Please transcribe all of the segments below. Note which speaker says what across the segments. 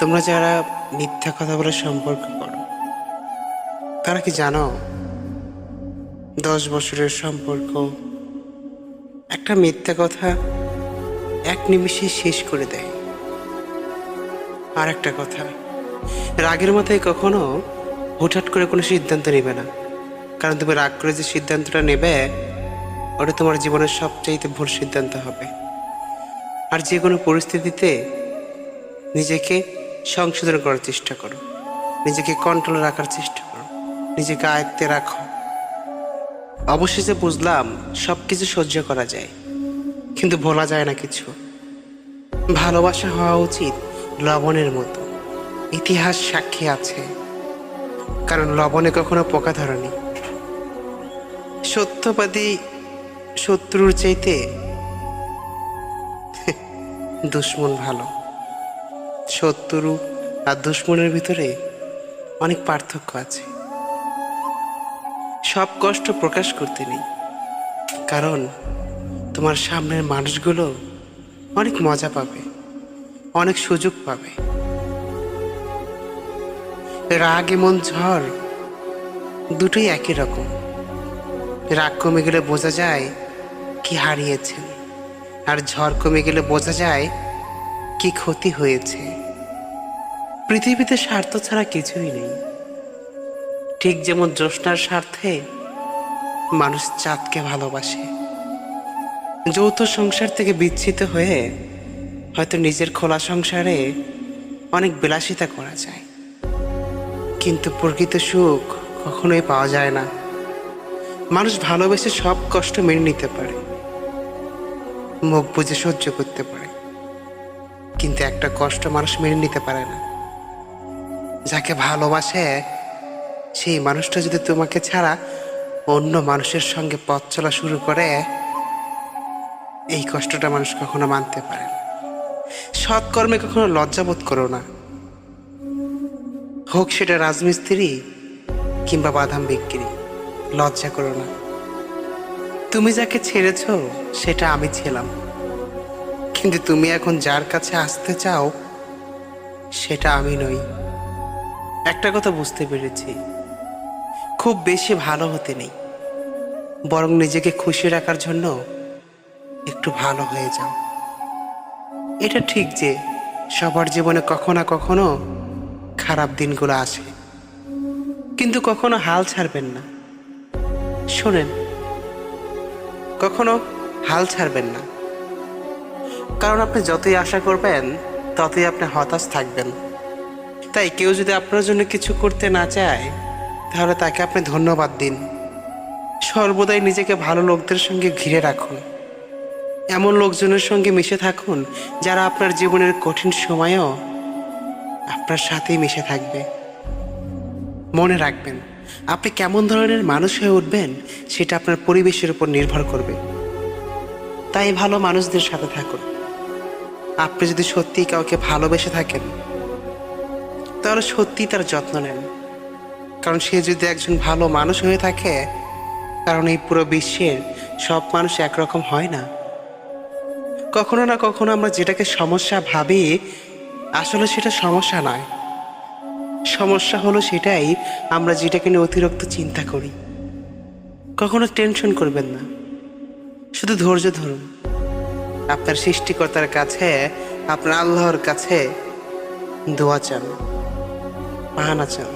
Speaker 1: তোমরা যারা মিথ্যা কথা বলে সম্পর্ক করো, তারা কি জানো 10 বছরের সম্পর্ক একটা মিথ্যা কথা এক নিমিষে শেষ করে দেয়। আর একটা কথা, রাগের মাথায় কখনো হুটহাট করে কোনো সিদ্ধান্ত নেবে না, কারণ তুমি রাগ করে যে সিদ্ধান্তটা নেবে ওটা তোমার জীবনের সবচাইতে ভুল সিদ্ধান্ত হবে। আর যে কোনো পরিস্থিতিতে নিজেকে সংশোধন করার চেষ্টা করো, নিজেকে কন্ট্রোলে রাখার চেষ্টা করো, নিজেকে আয়ত্তে রাখো। অবশেষে বুঝলাম সব কিছু সহ্য করা যায়, কিন্তু ভোলা যায় না কিছু। ভালোবাসা হওয়া উচিত লবণের মতো, ইতিহাস সাক্ষী আছে, কারণ লবণে কখনো পোকা ধরেনি। সত্যবাদী শত্রুর চাইতে দুশ্মন ভালো। শত্রু আর দুশ্মনের ভিতরে অনেক পার্থক্য আছে। সব কষ্ট প্রকাশ করতে নেই, কারণ তোমার সামনের মানুষগুলো অনেক মজা পাবে, অনেক সুযোগ পাবে। রাগ এমন ঝড়, দুটোই একই রকম। রাগ কমে গেলে বোঝা যায় কি হারিয়েছেন, আর ঝড় কমে গেলে বোঝা যায় কি ক্ষতি হয়েছে। পৃথিবীতে স্বার্থ ছাড়া কিছুই নেই। ঠিক যেমন জ্যোৎস্নার স্বার্থে মানুষ চাঁদকে ভালোবাসে। যৌথ সংসার থেকে বিচ্ছিত হয়ে হয়তো নিজের খোলা সংসারে অনেক বিলাসিতা করা যায়, কিন্তু প্রকৃত সুখ কখনোই পাওয়া যায় না। মানুষ ভালোবেসে সব কষ্ট মেনে নিতে পারে, মুখ বুজে সহ্য করতে পারে, কিন্তু একটা কষ্ট মানুষ মেনে নিতে পারে না। যাকে ভালোবাসে সেই মানুষটা যদি তোমাকে ছাড়া অন্য মানুষের সঙ্গে পথ চলা শুরু করে, এই কষ্টটা মানুষ কখনো মানতে পারে না। সৎকর্মে কখনো লজ্জাবোধ করো না, হোক সেটা রাজমিস্ত্রি কিংবা বাদাম বিক্রি। লজ্জা করো না। তুমি যাকে ছেড়েছ সেটা আমি ছিলাম, কিন্তু তুমি এখন যার কাছে আসতে চাও সেটা আমি নই। একটা কথা বুঝতে পেরেছি, খুব বেশি ভালো হতে নেই, বরং নিজেকে খুশি রাখার জন্য একটু ভালো হয়ে যাও। এটা ঠিক যে সবার জীবনে কখনো না কখনো খারাপ দিনগুলো আসে, কিন্তু কখনো হাল ছাড়বেন না। শোনেন, কখনো হাল ছাড়বেন না, কারণ আপনি যতই আশা করবেন ততই আপনি হতাশ থাকবেন। তাই কেউ যদি আপনার জন্য কিছু করতে না চায়, তাহলে তাকে আপনি ধন্যবাদ দিন। সর্বদাই নিজেকে ভালো লোকদের সঙ্গে ঘিরে রাখুন, এমন লোকজনের সঙ্গে মিশে থাকুন যারা আপনার জীবনের কঠিন সময়েও আপনার সাথেই মিশে থাকবে। মনে রাখবেন, আপনি কেমন ধরনের মানুষ হয়ে উঠবেন সেটা আপনার পরিবেশের উপর নির্ভর করবে। তাই ভালো মানুষদের সাথে থাকুন। আপনি যদি সত্যিই কাউকে ভালোবেসে থাকেন, তাহলে সত্যিই তার যত্ন নেন, কারণ সে যদি একজন ভালো মানুষ হয়ে থাকে, কারণ এই পুরো বিশ্বের সব মানুষ একরকম হয় না। কখনো না কখনো আমরা যেটাকে সমস্যা ভাবি, আসলে সেটা সমস্যা নয়। সমস্যা হলো সেটাই আমরা যেটাকে নিয়ে অতিরিক্ত চিন্তা করি। কখনো টেনশন করবেন না, শুধু ধৈর্য ধরুন। আপনার সৃষ্টিকর্তার কাছে, আপনার আল্লাহর কাছে দোয়া চান, বাহানা চান।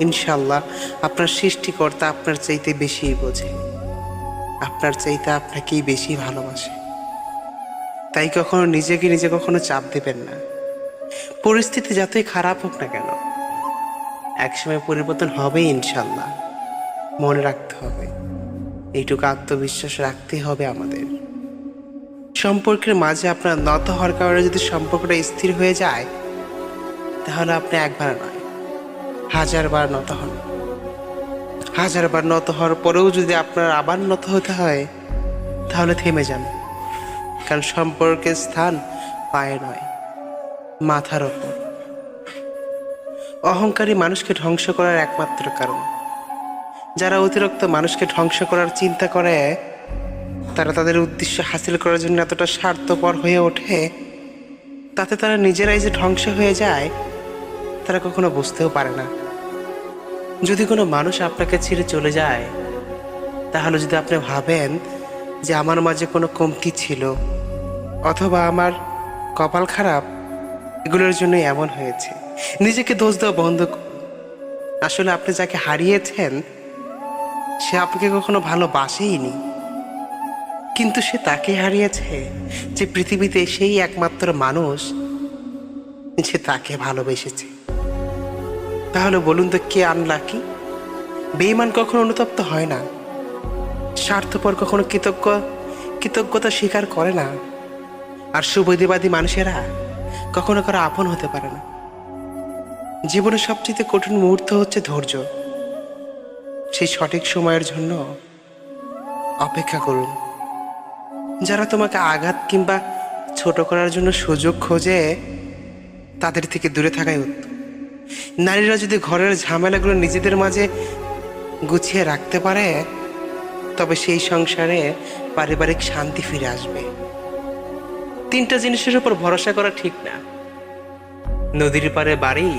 Speaker 1: ইনশাল্লাহ আপনার সৃষ্টিকর্তা আপনার চাইতে বেশি বোঝে, আপনার চাইতে আপনাকেই বেশি ভালোবাসে। তাই কখনো নিজে কখনো চাপ দেবেন না। পরিস্থিতি যতই খারাপ হোক না কেন, একসময় পরিবর্তন হবেই ইনশাল্লাহ। মনে রাখতে হবে, এইটুকু আত্মবিশ্বাস রাখতে হবে আমাদের। সম্পর্কের মাঝে আপনার নত হওয়ার কারণে যদি সম্পর্কটা স্থির হয়ে যায়, তাহলে আপনি একবার নয় 1000বার নত হন। 1000বার নত হওয়ার পরেও যদি আপনার আবার নত হতে হয়, তাহলে থেমে যান, কারণ সম্পর্কের স্থান পায়ে নয়, মাথার ওপর। অহংকারী মানুষকে ধ্বংস করার একমাত্র কারণ। যারা অতিরিক্ত মানুষকে ধ্বংস করার চিন্তা করে, তারা তাদের উদ্দেশ্য হাসিল করার জন্য এতটা স্বার্থপর হয়ে ওঠে, তাতে তারা নিজেরাই যে ধ্বংস হয়ে যায় তারা কখনো বুঝতেও পারে না। যদি কোনো মানুষ আপনাকে ছেড়ে চলে যায়, তাহলে যদি আপনি ভাবেন যে আমার মাঝে কোনো কমতি ছিল অথবা আমার কপাল খারাপ, এগুলোর জন্য এমন হয়েছে, নিজেকে দোষ দেওয়া বন্ধ করুন। আসলে আপনি যাকে হারিয়েছেন সে আপনাকে কখনো ভালোবাসেইনি, কিন্তু সে তাকে হারিয়েছে যে পৃথিবীতে সেই একমাত্র মানুষ যে তাকে ভালোবেসেছে। তাহলে বলুন তো কে আনলাকি? বেঈমান কখনো অনুতপ্ত হয় না, স্বার্থপর কখনো কৃতজ্ঞতা স্বীকার করে না, আর সুবিধাবাদী মানুষেরা কখনো কারো আপন হতে পারে না। জীবনের সবচেয়ে কঠিন মুহূর্ত হচ্ছে ধৈর্য। সেই সঠিক সময়ের জন্য অপেক্ষা করুন। যারা তোমাকে আঘাত কিংবা ছোট করার জন্য সুযোগ খোঁজে, তাদের থেকে দূরে থাকাই উত্তম। নারীরা যদি ঘরের ঝামেলাগুলো নিজেদের মাঝে গুছিয়ে রাখতে পারে, তবে সেই সংসারে পারিবারিক শান্তি ফিরে আসবে। 3টা জিনিসের উপর ভরসা করা ঠিক না: নদীর পাড়ে বাড়ি,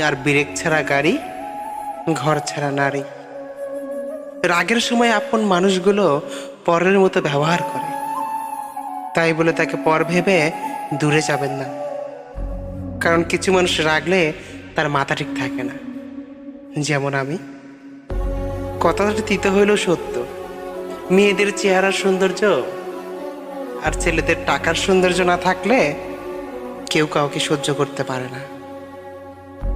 Speaker 1: আর ব্রেক ছাড়া গাড়ি, ঘর ছাড়া নারী। রাগের সময় আপন মানুষগুলো পরের মতো ব্যবহার করে, তাই বলে তাকে পর ভেবে দূরে যাবেন না। কারণ কিছু মানুষ রাগলে তার মাথা ঠিক থাকে না, যেমন আমি। কথাটা তিতে হইলেও সত্য। মেয়েদের চেহারার সৌন্দর্য আর ছেলেদের টাকার সৌন্দর্য না থাকলে কেউ কাউকে সহ্য করতে পারে না।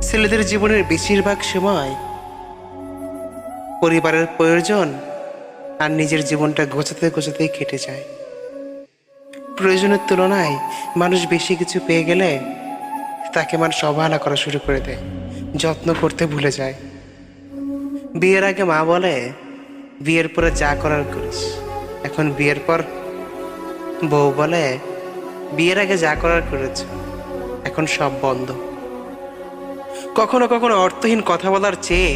Speaker 1: ছেলেদের জীবনের বেশিরভাগ সময় পরিবারের প্রয়োজন আর নিজের জীবনটা গোছাতে গোছাতেই কেটে যায়। প্রয়োজনের তুলনায় মানুষ বেশি কিছু পেয়ে গেলে তাকে মানুষ অবহেলা করা শুরু করে দেয়, যত্ন করতে ভুলে যায়। বিয়ের আগে মা বলে বিয়ের পরে যা করার করিস, এখন বিয়ের পর বউ বলে বিয়ের আগে যা করার করেছ, এখন সব বন্ধ। কখনো কখনো অর্থহীন কথা বলার চেয়ে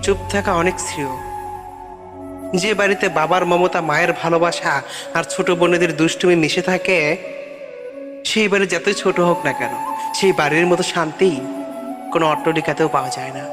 Speaker 1: চুপ থাকা অনেক শ্রেয়। যে বাড়িতে বাবার মমতা, মায়ের ভালোবাসা আর ছোট বোনেদের দুষ্টুমি মিশে থাকে, সেই বাড়ি যতই ছোট হোক না কেন, সেই বাড়ির মতো শান্তি কোনো অট্টালিকাতেও পাওয়া যায় না।